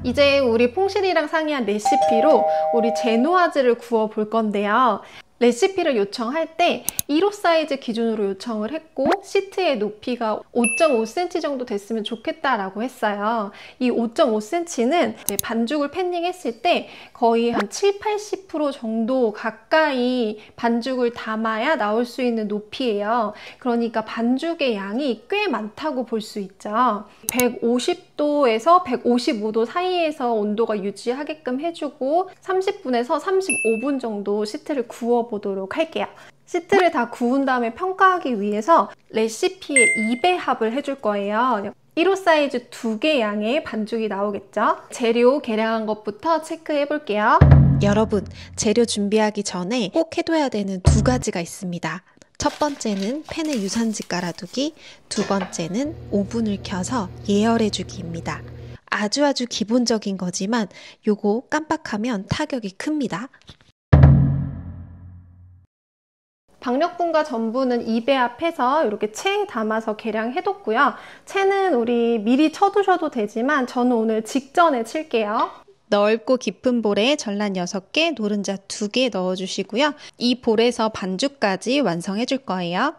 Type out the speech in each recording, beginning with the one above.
이제 우리 퐁실이랑 상의한 레시피로 우리 제노아즈를 구워 볼 건데요. 레시피를 요청할 때 1호 사이즈 기준으로 요청을 했고 시트의 높이가 5.5cm 정도 됐으면 좋겠다라고 했어요. 이 5.5cm는 반죽을 팬닝했을 때 거의 한 70~80% 정도 가까이 반죽을 담아야 나올 수 있는 높이예요. 그러니까 반죽의 양이 꽤 많다고 볼 수 있죠. 150도에서 155도 사이에서 온도가 유지하게끔 해주고 30분에서 35분 정도 시트를 구워 보도록 할게요. 시트를 다 구운 다음에 평가하기 위해서 레시피에 2배합을 해줄 거예요. 1호 사이즈 2개 양의 반죽이 나오겠죠? 재료 계량한 것부터 체크해 볼게요. 여러분, 재료 준비하기 전에 꼭 해둬야 되는 2가지가 있습니다. 첫 번째는 팬에 유산지 깔아두기, 두 번째는 오븐을 켜서 예열해주기입니다. 아주 기본적인 거지만 요거 깜빡하면 타격이 큽니다. 박력분과 전분은 2배합해서 이렇게 체에 담아서 계량해뒀고요. 체는 우리 미리 쳐두셔도 되지만 저는 오늘 직전에 칠게요. 넓고 깊은 볼에 전란 6개, 노른자 2개 넣어주시고요. 이 볼에서 반죽까지 완성해 줄 거예요.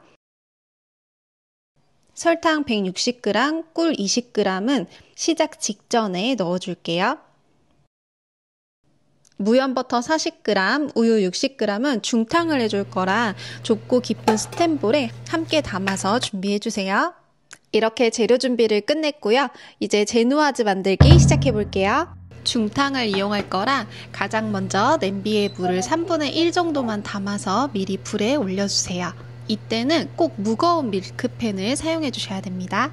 설탕 160g, 꿀 20g은 시작 직전에 넣어줄게요. 무염버터 40g, 우유 60g은 중탕을 해줄 거라 좁고 깊은 스텐볼에 함께 담아서 준비해주세요. 이렇게 재료 준비를 끝냈고요. 이제 제노아즈 만들기 시작해 볼게요. 중탕을 이용할 거라 가장 먼저 냄비에 물을 3분의 1 정도만 담아서 미리 불에 올려주세요. 이때는 꼭 무거운 밀크팬을 사용해 주셔야 됩니다.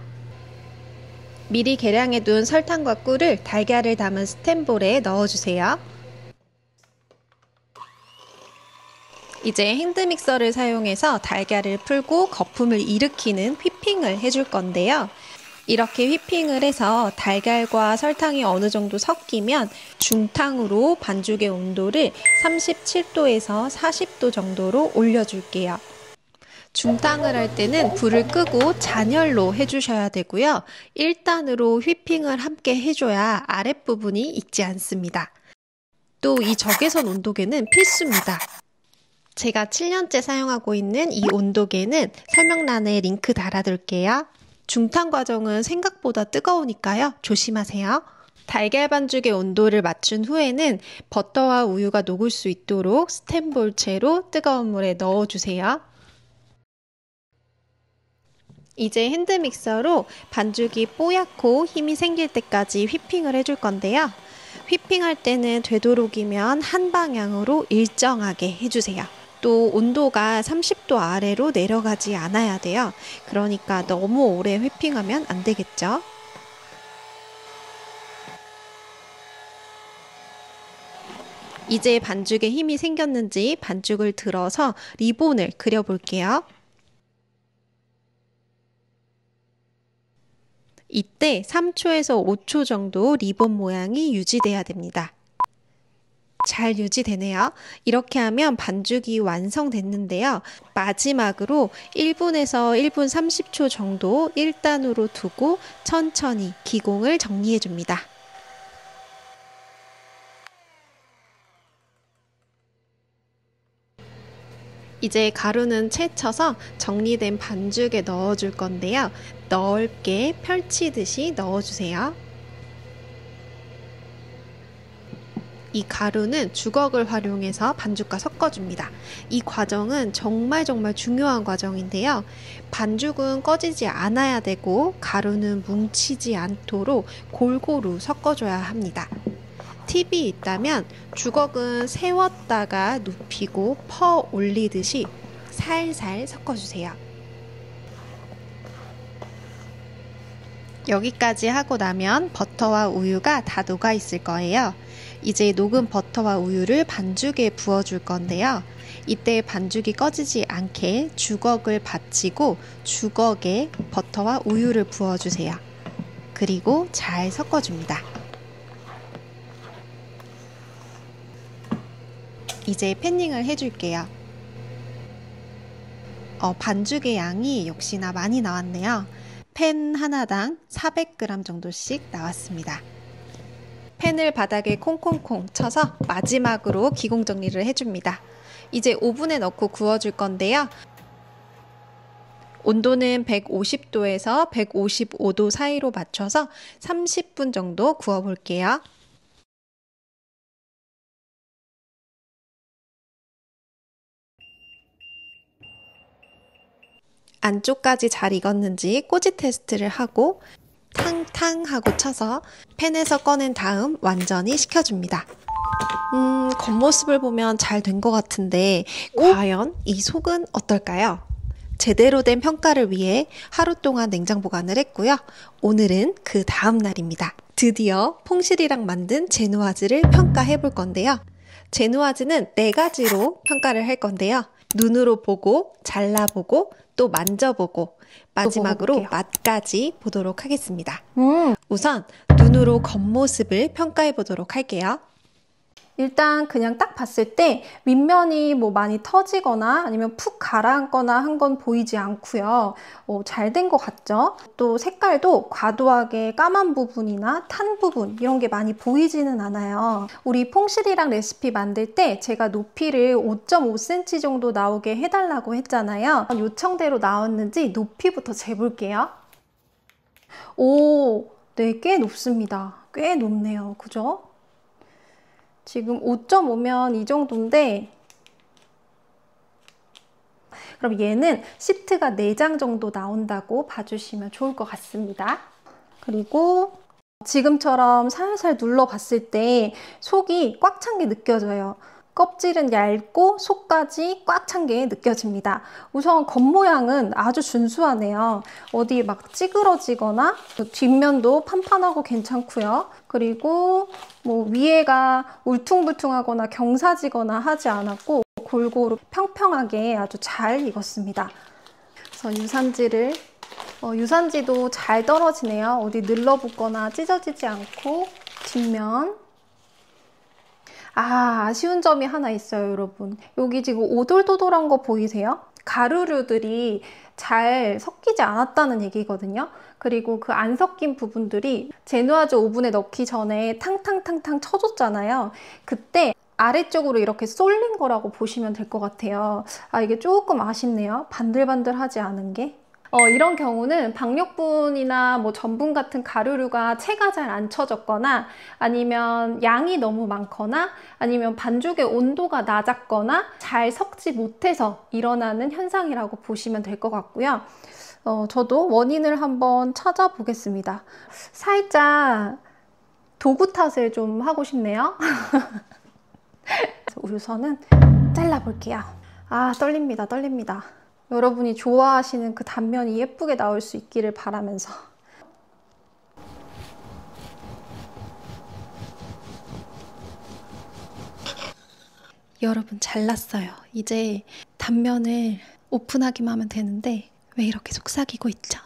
미리 계량해 둔 설탕과 꿀을 달걀을 담은 스텐볼에 넣어주세요. 이제 핸드믹서를 사용해서 달걀을 풀고 거품을 일으키는 휘핑을 해줄 건데요. 이렇게 휘핑을 해서 달걀과 설탕이 어느 정도 섞이면 중탕으로 반죽의 온도를 37도에서 40도 정도로 올려줄게요. 중탕을 할 때는 불을 끄고 잔열로 해주셔야 되고요. 1단으로 휘핑을 함께 해줘야 아랫부분이 익지 않습니다. 또 이 적외선 온도계는 필수입니다. 제가 7년째 사용하고 있는 이 온도계는 설명란에 링크 달아둘게요. 중탕 과정은 생각보다 뜨거우니까요. 조심하세요. 달걀 반죽의 온도를 맞춘 후에는 버터와 우유가 녹을 수 있도록 스텐볼 채로 뜨거운 물에 넣어주세요. 이제 핸드믹서로 반죽이 뽀얗고 힘이 생길 때까지 휘핑을 해줄 건데요. 휘핑할 때는 되도록이면 한 방향으로 일정하게 해주세요. 또 온도가 30도 아래로 내려가지 않아야 돼요. 그러니까 너무 오래 휘핑하면 안 되겠죠? 이제 반죽에 힘이 생겼는지 반죽을 들어서 리본을 그려볼게요. 이때 3초에서 5초 정도 리본 모양이 유지돼야 됩니다. 잘 유지되네요. 이렇게 하면 반죽이 완성됐는데요. 마지막으로 1분에서 1분 30초 정도 1단으로 두고 천천히 기공을 정리해 줍니다. 이제 가루는 채쳐서 정리된 반죽에 넣어줄 건데요. 넓게 펼치듯이 넣어주세요. 이 가루는 주걱을 활용해서 반죽과 섞어줍니다. 이 과정은 정말 중요한 과정인데요. 반죽은 꺼지지 않아야 되고 가루는 뭉치지 않도록 골고루 섞어줘야 합니다. 팁이 있다면 주걱은 세웠다가 눕히고 퍼 올리듯이 살살 섞어주세요. 여기까지 하고 나면 버터와 우유가 다 녹아 있을 거예요. 이제 녹은 버터와 우유를 반죽에 부어줄 건데요. 이때 반죽이 꺼지지 않게 주걱을 받치고 주걱에 버터와 우유를 부어주세요. 그리고 잘 섞어줍니다. 이제 팬닝을 해줄게요. 반죽의 양이 역시나 많이 나왔네요. 팬 하나당 400g 정도씩 나왔습니다. 펜을 바닥에 콩콩콩 쳐서 마지막으로 기공 정리를 해줍니다. 이제 오븐에 넣고 구워줄 건데요. 온도는 150도에서 155도 사이로 맞춰서 30분 정도 구워볼게요. 안쪽까지 잘 익었는지 꼬지 테스트를 하고 탕탕 하고 쳐서 팬에서 꺼낸 다음 완전히 식혀줍니다. 겉모습을 보면 잘 된 것 같은데 과연 이 속은 어떨까요? 제대로 된 평가를 위해 하루 동안 냉장 보관을 했고요. 오늘은 그 다음 날입니다. 드디어 퐁실이랑 만든 제누아즈를 평가해 볼 건데요. 제누아즈는 4가지로 평가를 할 건데요. 눈으로 보고, 잘라보고, 또 만져보고, 마지막으로 맛까지 보도록 하겠습니다. 우선 눈으로 겉모습을 평가해 보도록 할게요. 일단 그냥 딱 봤을 때 윗면이 뭐 많이 터지거나 아니면 푹 가라앉거나 한 건 보이지 않고요. 잘 된 것 같죠? 또 색깔도 과도하게 까만 부분이나 탄 부분 이런 게 많이 보이지는 않아요. 우리 퐁실이랑 레시피 만들 때 제가 높이를 5.5cm 정도 나오게 해달라고 했잖아요. 요청대로 나왔는지 높이부터 재볼게요. 오, 네, 꽤 높습니다. 꽤 높네요. 그죠? 지금 5.5면 이 정도인데 그럼 얘는 시트가 4장 정도 나온다고 봐주시면 좋을 것 같습니다. 그리고 지금처럼 살살 눌러봤을 때 속이 꽉 찬 게 느껴져요. 껍질은 얇고 속까지 꽉 찬 게 느껴집니다. 우선 겉모양은 아주 준수하네요. 어디 막 찌그러지거나 뒷면도 판판하고 괜찮고요. 그리고 뭐 위에가 울퉁불퉁하거나 경사지거나 하지 않았고 골고루 평평하게 아주 잘 익었습니다. 그래서 유산지도 잘 떨어지네요. 어디 늘러붙거나 찢어지지 않고 뒷면 아쉬운 점이 하나 있어요, 여러분. 여기 지금 오돌도돌한 거 보이세요? 가루류들이 잘 섞이지 않았다는 얘기거든요. 그리고 그 안 섞인 부분들이 제누아즈 오븐에 넣기 전에 탕탕탕탕 쳐줬잖아요. 그때 아래쪽으로 이렇게 쏠린 거라고 보시면 될 것 같아요. 이게 조금 아쉽네요. 반들반들하지 않은 게. 이런 경우는 박력분이나 뭐 전분 같은 가루류가 채가 잘 안 쳐졌거나 아니면 양이 너무 많거나 아니면 반죽의 온도가 낮았거나 잘 섞지 못해서 일어나는 현상이라고 보시면 될 것 같고요. 저도 원인을 한번 찾아보겠습니다. 살짝 도구 탓을 좀 하고 싶네요. 우선은 잘라볼게요. 떨립니다. 떨립니다. 여러분이 좋아하시는 그 단면이 예쁘게 나올 수 있기를 바라면서 여러분 잘랐어요. 이제 단면을 오픈하기만 하면 되는데 왜 이렇게 속삭이고 있죠?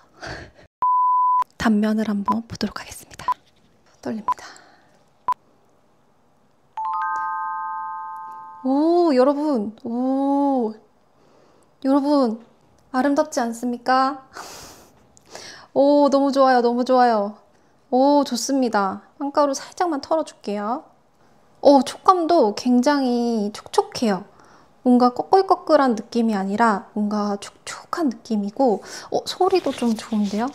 단면을 한번 보도록 하겠습니다. 떨립니다. 오, 여러분, 여러분 아름답지 않습니까? 오, 너무 좋아요. 너무 좋아요. 오, 좋습니다. 빵가루 살짝만 털어줄게요. 촉감도 굉장히 촉촉해요. 뭔가 꺼끌꺼끌한 느낌이 아니라 뭔가 촉촉한 느낌이고 소리도 좀 좋은데요?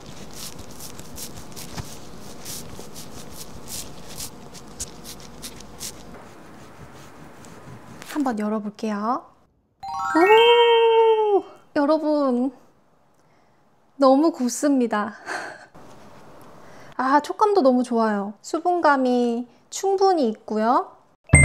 한번 열어볼게요. 오, 여러분 너무 곱습니다. 촉감도 너무 좋아요. 수분감이 충분히 있고요.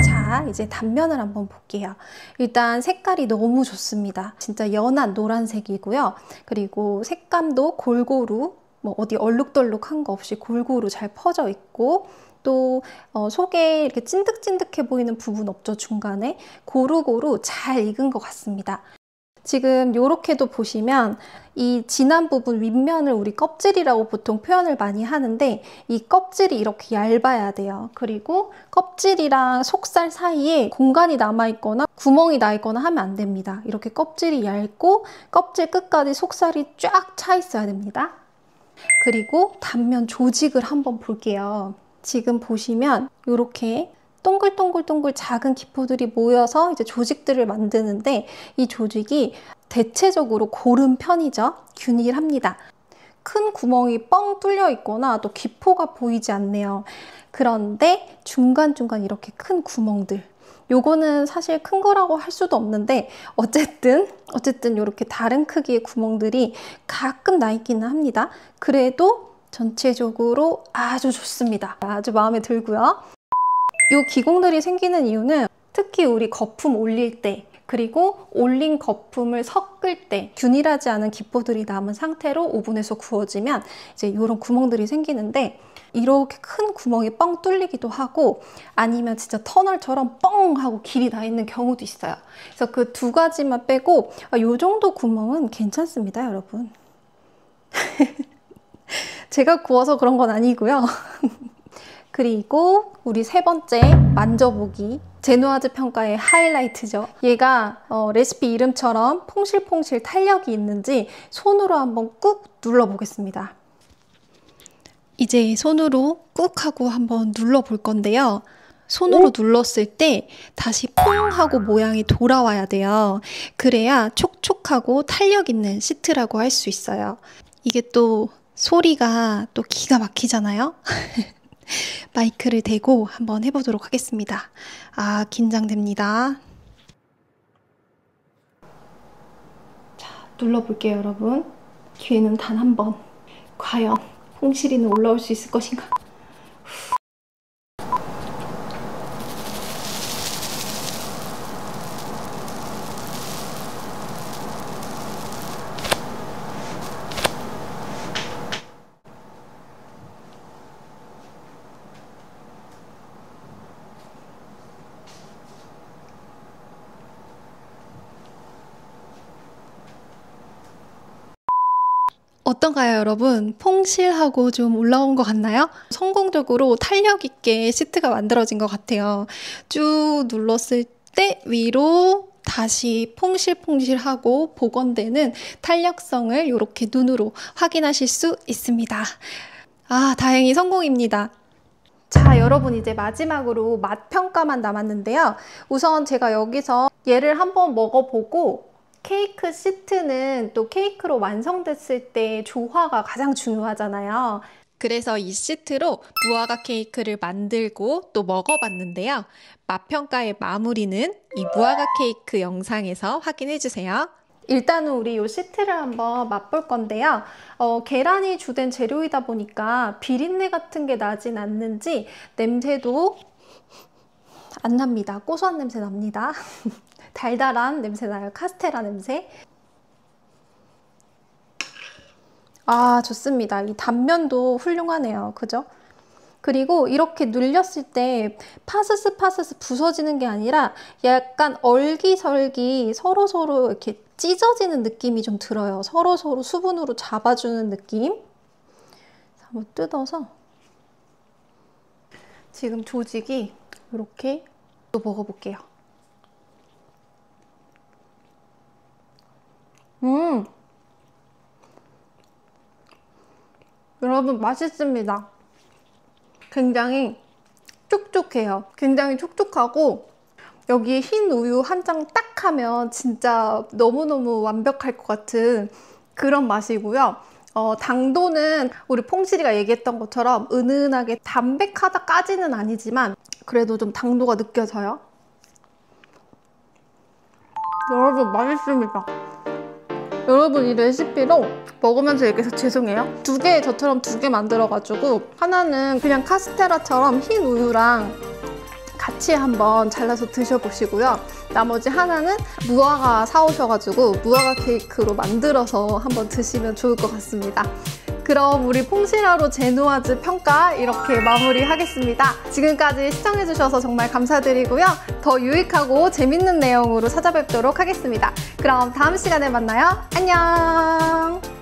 자, 이제 단면을 한번 볼게요. 일단 색깔이 너무 좋습니다. 진짜 연한 노란색이고요. 그리고 색감도 골고루 뭐 어디 얼룩덜룩한 거 없이 골고루 잘 퍼져 있고 또 속에 이렇게 찐득찐득해 보이는 부분 없죠, 중간에. 고루고루 잘 익은 것 같습니다. 지금 이렇게도 보시면 이 진한 부분 윗면을 우리 껍질이라고 보통 표현을 많이 하는데 이 껍질이 이렇게 얇아야 돼요. 그리고 껍질이랑 속살 사이에 공간이 남아있거나 구멍이 나 있거나 하면 안 됩니다. 이렇게 껍질이 얇고 껍질 끝까지 속살이 쫙 차 있어야 됩니다. 그리고 단면 조직을 한번 볼게요. 지금 보시면 이렇게 동글동글동글 작은 기포들이 모여서 이제 조직들을 만드는데, 이 조직이 대체적으로 고른 편이죠. 균일합니다. 큰 구멍이 뻥 뚫려 있거나 또 기포가 보이지 않네요. 그런데 중간중간 이렇게 큰 구멍들, 요거는 사실 큰 거라고 할 수도 없는데 어쨌든 이렇게 다른 크기의 구멍들이 가끔 나 있기는 합니다. 그래도 전체적으로 아주 좋습니다. 아주 마음에 들고요. 요 기공들이 생기는 이유는 특히 우리 거품 올릴 때, 그리고 올린 거품을 섞을 때 균일하지 않은 기포들이 남은 상태로 오븐에서 구워지면 이제 이런 구멍들이 생기는데, 이렇게 큰 구멍이 뻥 뚫리기도 하고 아니면 진짜 터널처럼 뻥 하고 길이 나 있는 경우도 있어요. 그래서 그 두 가지만 빼고 이 정도 구멍은 괜찮습니다, 여러분. 제가 구워서 그런 건 아니고요. 그리고 우리 세 번째, 만져보기. 제누아즈 평가의 하이라이트죠. 얘가 레시피 이름처럼 퐁실퐁실 탄력이 있는지 손으로 한번 꾹 눌러보겠습니다. 이제 손으로 꾹 하고 한번 눌러볼 건데요. 손으로 눌렀을 때 다시 퐁 하고 모양이 돌아와야 돼요. 그래야 촉촉하고 탄력 있는 시트라고 할 수 있어요. 이게 또 소리가 또 기가 막히잖아요. 마이크를 대고 한번 해보도록 하겠습니다. 아, 긴장됩니다. 자, 눌러볼게요, 여러분. 기회는 단 한 번. 과연 퐁실이는 올라올 수 있을 것인가? 어떤가요, 여러분? 퐁실하고 좀 올라온 것 같나요? 성공적으로 탄력 있게 시트가 만들어진 것 같아요. 쭉 눌렀을 때 위로 다시 퐁실퐁실하고 복원되는 탄력성을 이렇게 눈으로 확인하실 수 있습니다. 아, 다행히 성공입니다. 자, 여러분, 이제 마지막으로 맛 평가만 남았는데요. 우선 제가 여기서 얘를 한번 먹어보고, 케이크 시트는 또 케이크로 완성됐을 때 조화가 가장 중요하잖아요. 그래서 이 시트로 무화과 케이크를 만들고 또 먹어봤는데요. 맛평가의 마무리는 이 무화과 케이크 영상에서 확인해주세요. 일단은 우리 이 시트를 한번 맛볼 건데요. 계란이 주된 재료이다 보니까 비린내 같은 게 나진 않는지 냄새도 안 납니다. 고소한 냄새 납니다. 달달한 냄새 나요. 카스테라 냄새. 아, 좋습니다. 이 단면도 훌륭하네요. 그죠? 그리고 이렇게 눌렸을 때 파스스 부서지는 게 아니라 약간 얼기설기 서로서로 이렇게 찢어지는 느낌이 좀 들어요. 서로서로 수분으로 잡아주는 느낌. 한번 뜯어서 지금 조직이 이렇게 또 먹어볼게요. 여러분, 맛있습니다. 굉장히 촉촉해요. 굉장히 촉촉하고 여기에 흰 우유 한 장 딱 하면 진짜 너무너무 완벽할 것 같은 그런 맛이고요. 당도는 우리 퐁실이가 얘기했던 것처럼 은은하게 담백하다까지는 아니지만 그래도 좀 당도가 느껴져요. 여러분, 맛있습니다. 여러분, 이 레시피로 먹으면서 얘기해서 죄송해요. 저처럼 두 개 만들어가지고 하나는 그냥 카스테라처럼 흰 우유랑 같이 한번 잘라서 드셔보시고요. 나머지 하나는 무화과 사오셔가지고 무화과 케이크로 만들어서 한번 드시면 좋을 것 같습니다. 그럼 우리 퐁실하루 제누아즈 평가 이렇게 마무리하겠습니다. 지금까지 시청해주셔서 정말 감사드리고요. 더 유익하고 재밌는 내용으로 찾아뵙도록 하겠습니다. 그럼 다음 시간에 만나요. 안녕!